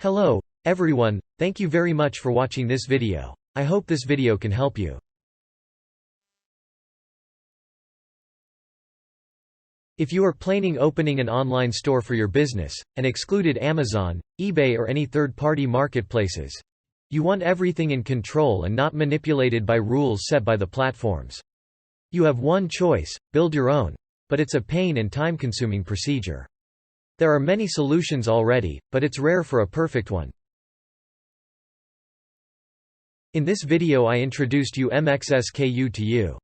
Hello, everyone, thank you very much for watching this video. I hope this video can help you. If you are planning opening an online store for your business, and excluded Amazon, eBay or any third-party marketplaces, you want everything in control and not manipulated by rules set by the platforms. You have one choice, build your own. But it's a pain and time-consuming procedure. There are many solutions already, but it's rare for a perfect one. In this video I introduced MXSKU to you.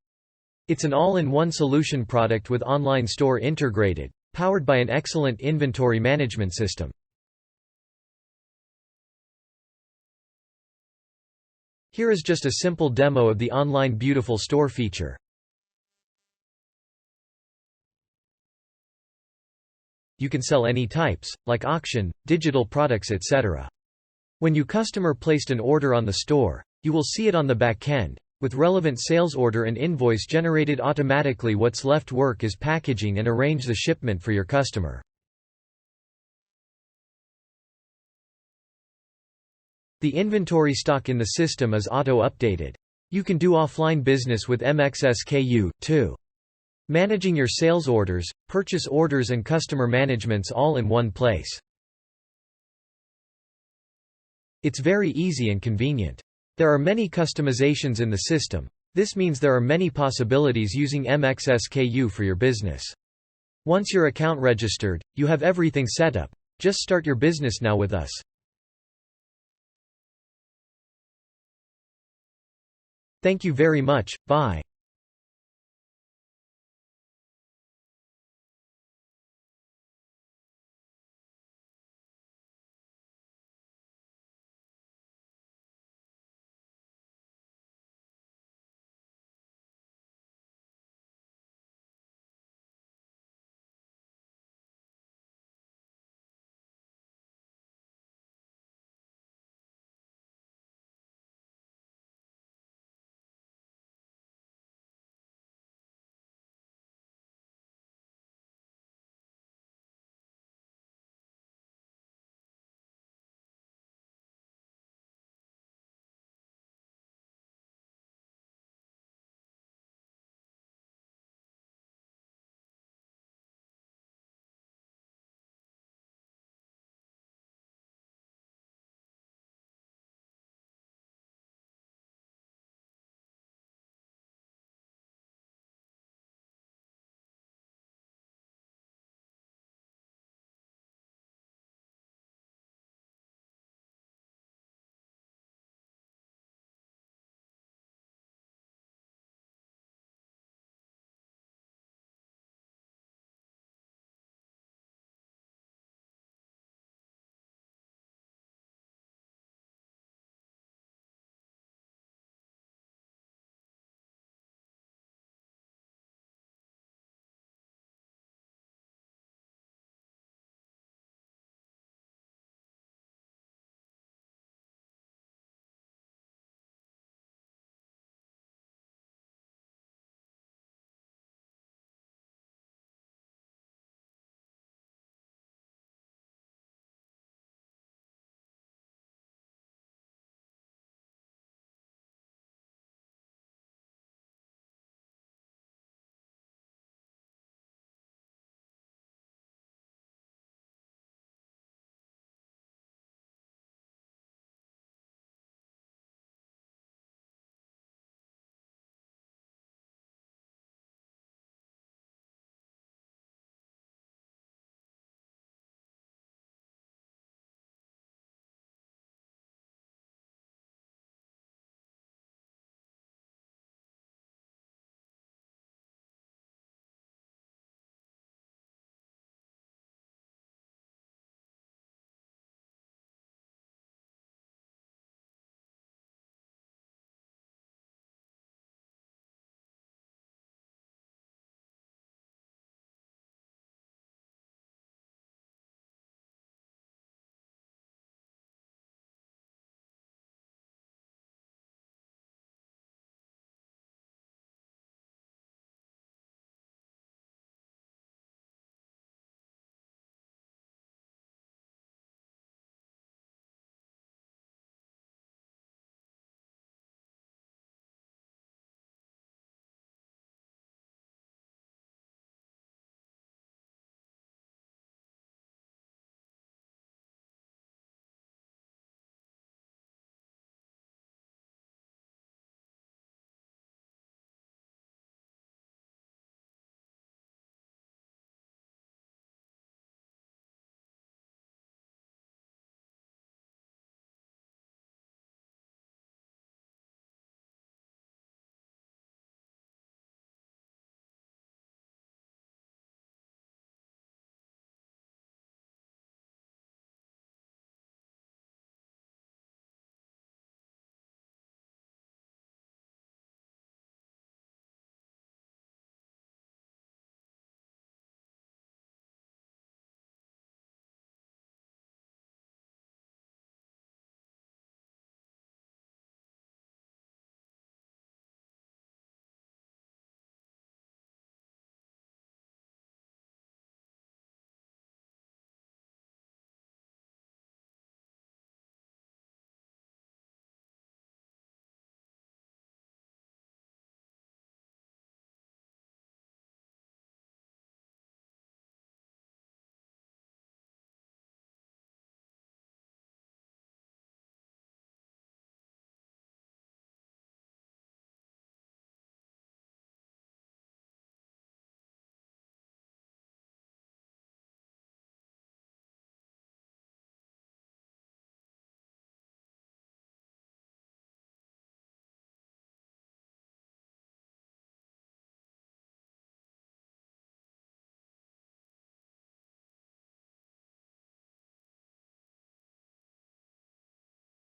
It's an all-in-one solution product with online store integrated, powered by an excellent inventory management system. Here is just a simple demo of the online beautiful store feature. You can sell any types, like auction, digital products etc. When you customer placed an order on the store, you will see it on the back end, with relevant sales order and invoice generated automatically. What's left work is packaging and arrange the shipment for your customer. The inventory stock in the system is auto-updated. You can do offline business with MXSKU, too. Managing your sales orders, purchase orders and customer managements all in one place. It's very easy and convenient. There are many customizations in the system. This means there are many possibilities using MXSKU for your business. Once your account registered, you have everything set up. Just start your business now with us. Thank you very much, bye.